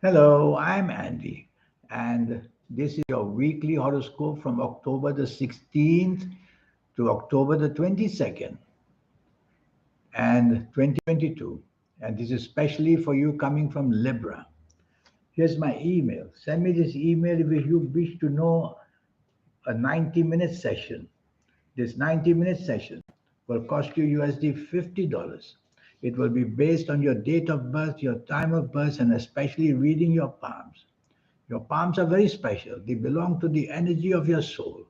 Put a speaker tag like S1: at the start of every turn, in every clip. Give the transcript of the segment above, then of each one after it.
S1: Hello, I'm Andy, and this is your weekly horoscope from October the 16th to October the 22nd and 2022. And this is especially for you coming from Libra. Here's my email. Send me this email if you wish to know a 90-minute session. This 90-minute session will cost you USD $50. It will be based on your date of birth, your time of birth, and especially reading your palms. Your palms are very special. They belong to the energy of your soul.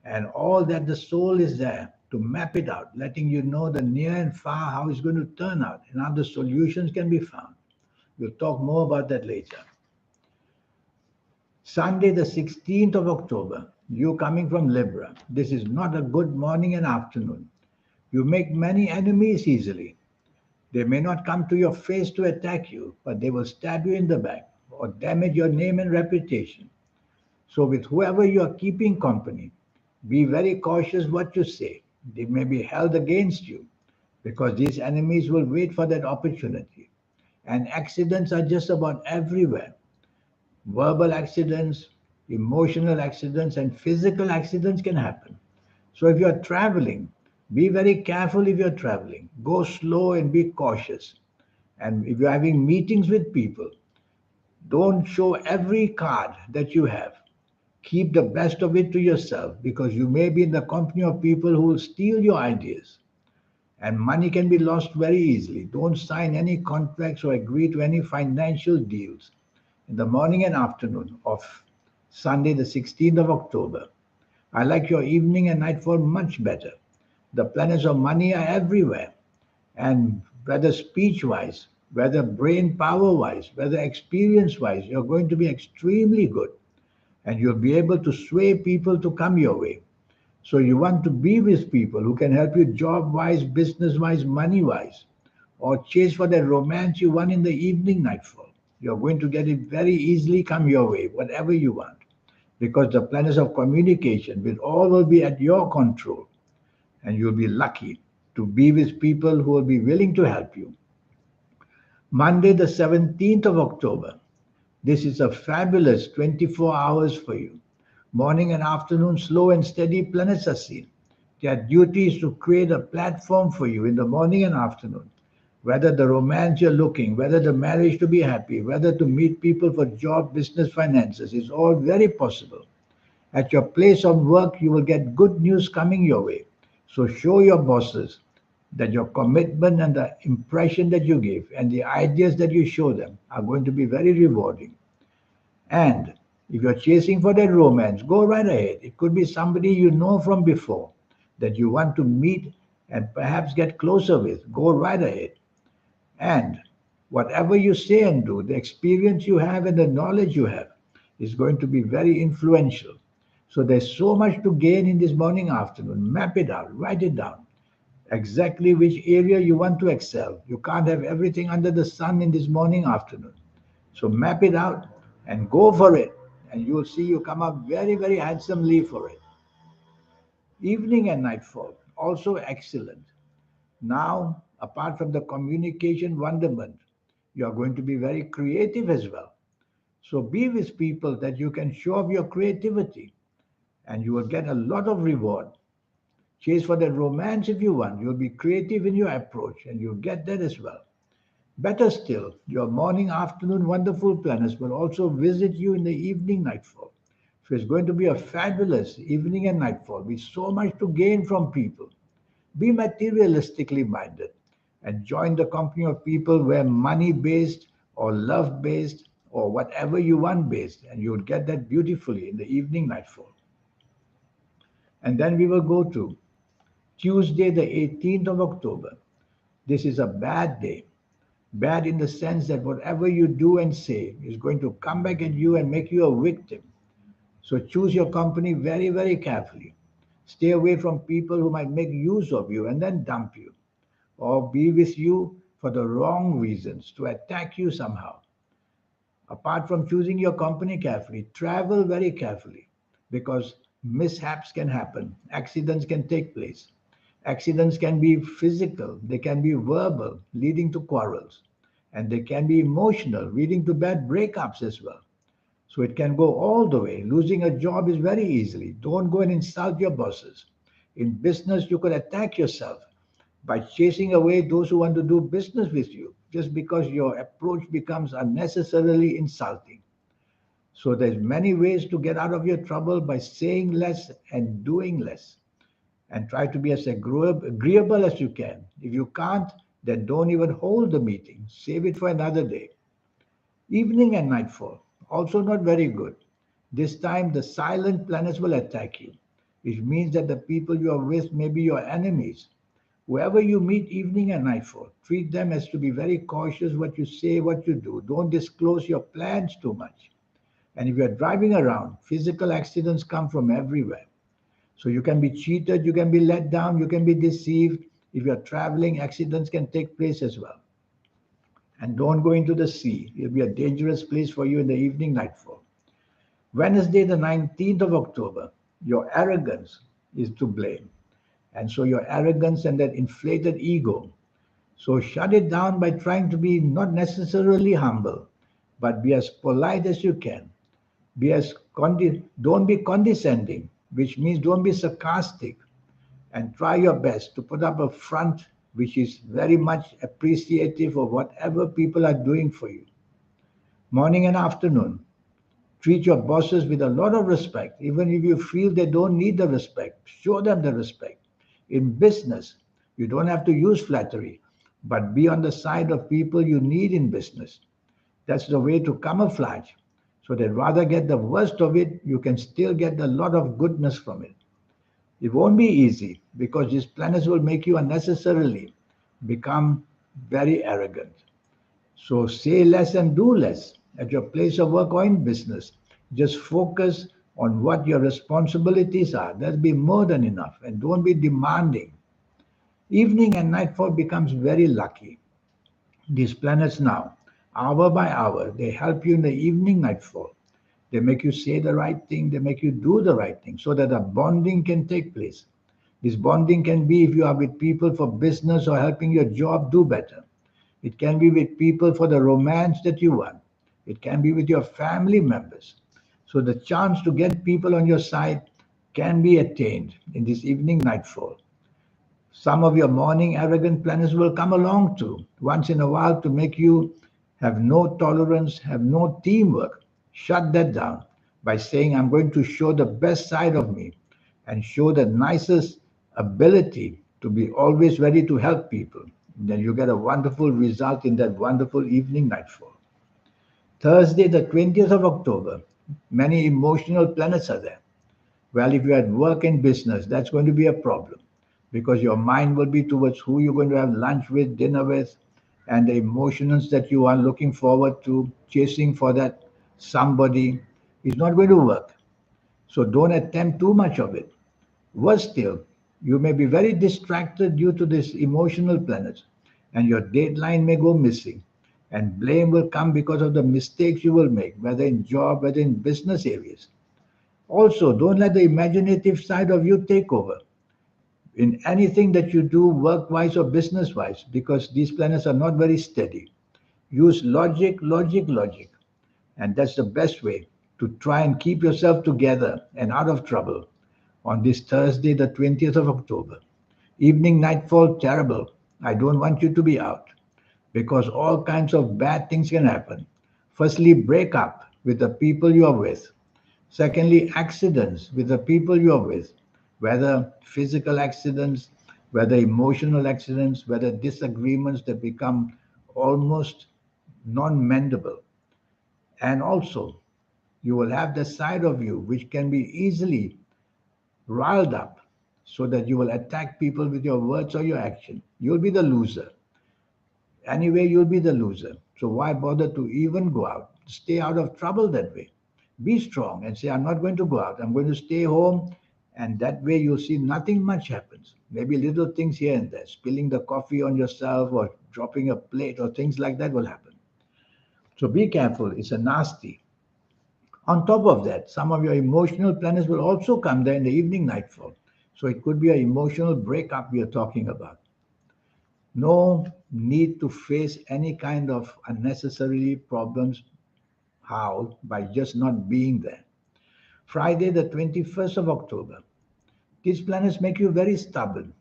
S1: And all that the soul is there to map it out, letting you know the near and far how it's going to turn out and how the solutions can be found. We'll talk more about that later. Sunday, the 16th of October, you coming from Libra. This is not a good morning and afternoon. You make many enemies easily. They may not come to your face to attack you, but they will stab you in the back or damage your name and reputation. So, with whoever you are keeping company, be very cautious what you say. They may be held against you because these enemies will wait for that opportunity. And accidents are just about everywhere. Verbal accidents, emotional accidents, and physical accidents can happen. So, if you're traveling, be very careful if you're traveling. Go slow and be cautious. And if you're having meetings with people, don't show every card that you have. Keep the best of it to yourself because you may be in the company of people who will steal your ideas and money can be lost very easily. Don't sign any contracts or agree to any financial deals in the morning and afternoon of Sunday, the 16th of October. I like your evening and nightfall much better. The planets of money are everywhere, and whether speech wise, whether brain power wise, whether experience wise, you're going to be extremely good and you'll be able to sway people to come your way. So you want to be with people who can help you job wise, business wise, money wise, or chase for that romance you want in the evening nightfall. You're going to get it very easily come your way, whatever you want, because the planets of communication will be at your control, and you'll be lucky to be with people who will be willing to help you. Monday, the 17th of October. This is a fabulous 24 hours for you. Morning and afternoon, slow and steady planets are seen. Their duty is to create a platform for you in the morning and afternoon. Whether the romance you're looking, whether the marriage to be happy, whether to meet people for job, business, finances, is all very possible. At your place of work, you will get good news coming your way. So show your bosses that your commitment and the impression that you give and the ideas that you show them are going to be very rewarding. And if you're chasing for that romance, go right ahead. It could be somebody you know from before that you want to meet and perhaps get closer with. Go right ahead. And whatever you say and do, the experience you have and the knowledge you have is going to be very influential. So there's so much to gain in this morning afternoon. Map it out, write it down. Exactly which area you want to excel. You can't have everything under the sun in this morning afternoon. So map it out and go for it. And you'll see you come up very, very handsomely for it. Evening and nightfall, also excellent. Now, apart from the communication wonderment, you are going to be very creative as well. So be with people that you can show off your creativity and you will get a lot of reward. Chase for that romance if you want. You'll be creative in your approach and you'll get that as well. Better still, your morning, afternoon wonderful planets will also visit you in the evening nightfall. So it's going to be a fabulous evening and nightfall with so much to gain from people. Be materialistically minded and join the company of people where money based or love based or whatever you want based, and you'll get that beautifully in the evening nightfall. And then we will go to Tuesday, the 18th of October. This is a bad day. Bad in the sense that whatever you do and say is going to come back at you and make you a victim. So choose your company very, very carefully. Stay away from people who might make use of you and then dump you, or be with you for the wrong reasons to attack you somehow. Apart from choosing your company carefully, travel very carefully because mishaps can happen, accidents can take place. Accidents can be physical, they can be verbal, leading to quarrels. And they can be emotional, leading to bad breakups as well. So it can go all the way. Losing a job is very easily. Don't go and insult your bosses. In business, you could attack yourself by chasing away those who want to do business with you just because your approach becomes unnecessarily insulting. So there's many ways to get out of your trouble by saying less and doing less, and try to be as agreeable as you can. If you can't, then don't even hold the meeting. Save it for another day. Evening and nightfall, also not very good. This time the silent planets will attack you, which means that the people you are with may be your enemies. Whoever you meet evening and nightfall, treat them as to be very cautious what you say, what you do. Don't disclose your plans too much. And if you're driving around, physical accidents come from everywhere. So you can be cheated, you can be let down, you can be deceived. If you're traveling, accidents can take place as well. And don't go into the sea. It'll be a dangerous place for you in the evening nightfall. Wednesday, the 19th of October, your arrogance is to blame. And so your arrogance and that inflated ego. So shut it down by trying to be not necessarily humble, but be as polite as you can. Don't be condescending, which means don't be sarcastic, and try your best to put up a front which is very much appreciative of whatever people are doing for you. Morning and afternoon, treat your bosses with a lot of respect, even if you feel they don't need the respect. Show them the respect. In business, you don't have to use flattery, but be on the side of people you need in business. That's the way to camouflage, so that rather get the worst of it, you can still get a lot of goodness from it. It won't be easy because these planets will make you unnecessarily become very arrogant. So say less and do less at your place of work or in business. Just focus on what your responsibilities are. That'll be more than enough. And don't be demanding. Evening and nightfall becomes very lucky. These planets now, hour by hour, they help you in the evening nightfall. They make you say the right thing, they make you do the right thing so that a bonding can take place. This bonding can be if you are with people for business or helping your job do better. It can be with people for the romance that you want. It can be with your family members. So the chance to get people on your side can be attained in this evening nightfall. Some of your morning arrogant planets will come along too, once in a while, to make you have no tolerance, have no teamwork. Shut that down by saying, I'm going to show the best side of me and show the nicest ability to be always ready to help people. Then you get a wonderful result in that wonderful evening nightfall. Thursday, the 20th of October, many emotional planets are there. Well, if you're at work and business, that's going to be a problem because your mind will be towards who you're going to have lunch with, dinner with, and the emotions that you are looking forward to, chasing for that somebody is not going to work. So don't attempt too much of it. Worse still, you may be very distracted due to this emotional planets, and your deadline may go missing. And blame will come because of the mistakes you will make, whether in job, whether in business areas. Also, don't let the imaginative side of you take over in anything that you do, work wise or business wise, because these planets are not very steady. Use logic, logic, logic. And that's the best way to try and keep yourself together and out of trouble on this Thursday, the 20th of October. Evening nightfall, terrible. I don't want you to be out because all kinds of bad things can happen. Firstly, break up with the people you are with. Secondly, accidents with the people you are with, whether physical accidents, whether emotional accidents, whether disagreements that become almost non mendable. And also, you will have the side of you which can be easily riled up so that you will attack people with your words or your action. You'll be the loser. Anyway, you'll be the loser. So why bother to even go out? Stay out of trouble that way. Be strong and say, I'm not going to go out. I'm going to stay home. And that way you'll see nothing much happens. Maybe little things here and there. Spilling the coffee on yourself or dropping a plate or things like that will happen. So be careful. It's a nasty. On top of that, some of your emotional planets will also come there in the evening nightfall. So it could be an emotional breakup we are talking about. No need to face any kind of unnecessary problems. How? By just not being there. Friday, the 21st of October. These planets make you very stubborn,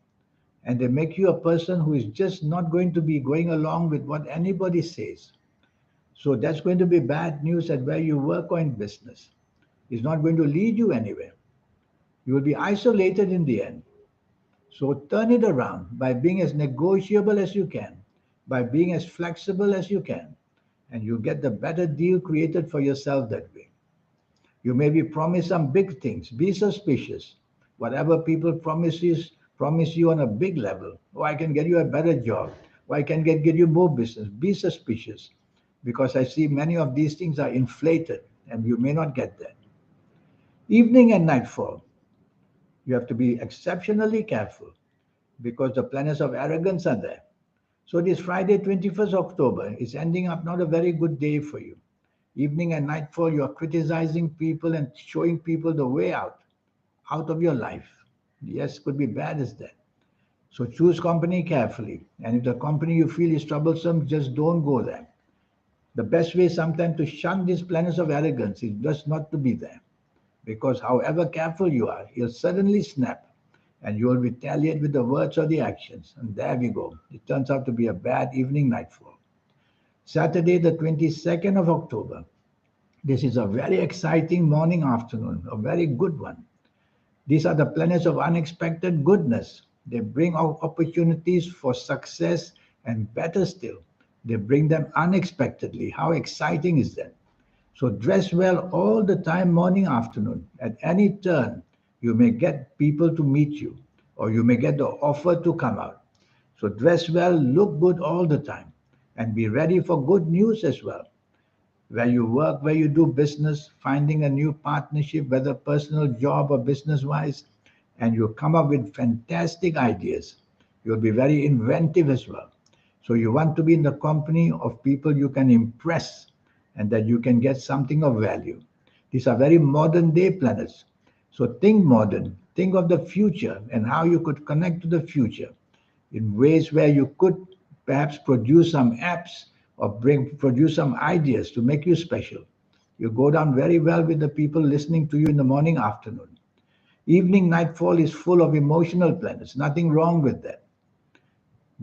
S1: and they make you a person who is just not going to be going along with what anybody says. So that's going to be bad news at where you work or in business. It's not going to lead you anywhere. You will be isolated in the end. So turn it around by being as negotiable as you can, by being as flexible as you can, and you get the better deal created for yourself that way. You may be promised some big things. Be suspicious. Whatever people promise you on a big level. Oh, I can get you a better job. Or I can get you more business. Be suspicious. Because I see many of these things are inflated and you may not get that. Evening and nightfall. You have to be exceptionally careful because the planets of arrogance are there. So this Friday, 21st October, is ending up not a very good day for you. Evening and nightfall, you are criticizing people and showing people the way out of your life. Yes, could be bad as that. So choose company carefully. And if the company you feel is troublesome, just don't go there. The best way sometimes to shun these planets of arrogance is just not to be there. Because however careful you are, he'll suddenly snap and you will retaliate with the words or the actions. And there we go. It turns out to be a bad evening nightfall. Saturday, the 22nd of October. This is a very exciting morning afternoon, a very good one. These are the planets of unexpected goodness. They bring out opportunities for success, and better still, they bring them unexpectedly. How exciting is that? So dress well all the time, morning, afternoon. At any turn, you may get people to meet you, or you may get the offer to come out. So dress well, look good all the time, and be ready for good news as well. Where you work, where you do business, finding a new partnership, whether personal job or business wise, and you come up with fantastic ideas. You'll be very inventive as well. So you want to be in the company of people you can impress and that you can get something of value. These are very modern day planets. So think modern, think of the future and how you could connect to the future in ways where you could perhaps produce some apps or produce some ideas to make you special. You go down very well with the people listening to you in the morning, afternoon. Evening, nightfall is full of emotional planets. Nothing wrong with that.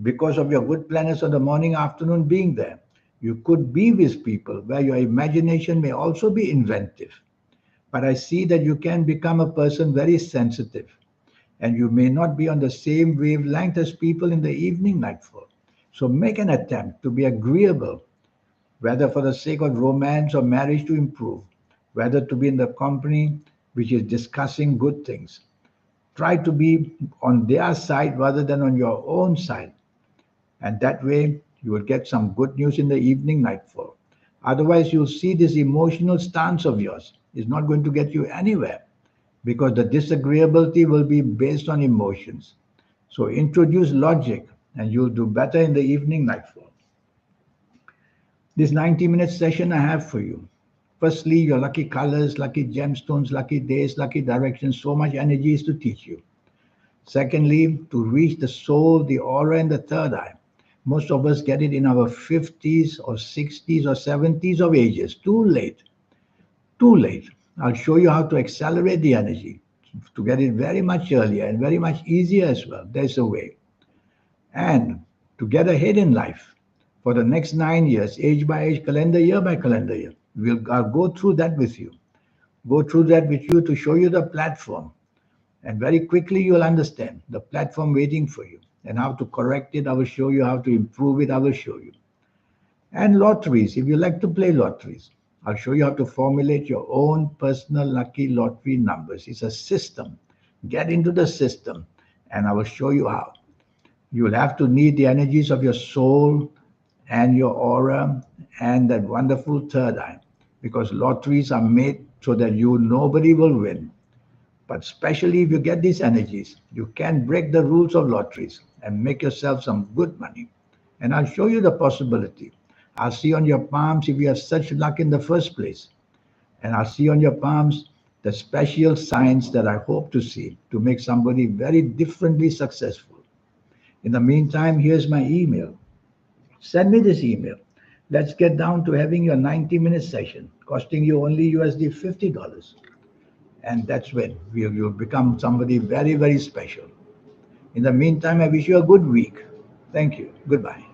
S1: Because of your good planets on the morning, afternoon being there, you could be with people where your imagination may also be inventive. But I see that you can become a person very sensitive and you may not be on the same wavelength as people in the evening nightfall. So make an attempt to be agreeable, whether for the sake of romance or marriage to improve, whether to be in the company which is discussing good things. Try to be on their side rather than on your own side. And that way you will get some good news in the evening nightfall. Otherwise, you'll see this emotional stance of yours is not going to get you anywhere because the disagreeability will be based on emotions. So introduce logic and you'll do better in the evening nightfall. This 90-minute session I have for you. Firstly, your lucky colors, lucky gemstones, lucky days, lucky directions, so much energy is to teach you. Secondly, to reach the soul, the aura, and the third eye. Most of us get it in our 50s or 60s or 70s of ages. Too late. Too late. I'll show you how to accelerate the energy to get it very much earlier and very much easier as well. There's a way. And to get ahead in life for the next 9 years, age by age, calendar year by calendar year, I'll go through that with you. Go through that with you to show you the platform. And very quickly you'll understand the platform waiting for you and how to correct it. I will show you how to improve it. I will show you. And lotteries, if you like to play lotteries, I'll show you how to formulate your own personal lucky lottery numbers. It's a system. Get into the system and I will show you how. You will have to need the energies of your soul and your aura and that wonderful third eye because lotteries are made so that nobody will win. But especially if you get these energies, you can break the rules of lotteries and make yourself some good money. And I'll show you the possibility. I'll see on your palms if you have such luck in the first place. And I'll see on your palms the special signs that I hope to see to make somebody very differently successful. In the meantime, here's my email. Send me this email. Let's get down to having your 90-minute session, costing you only USD $50. And that's when you'll become somebody very, very special. In the meantime, I wish you a good week. Thank you. Goodbye.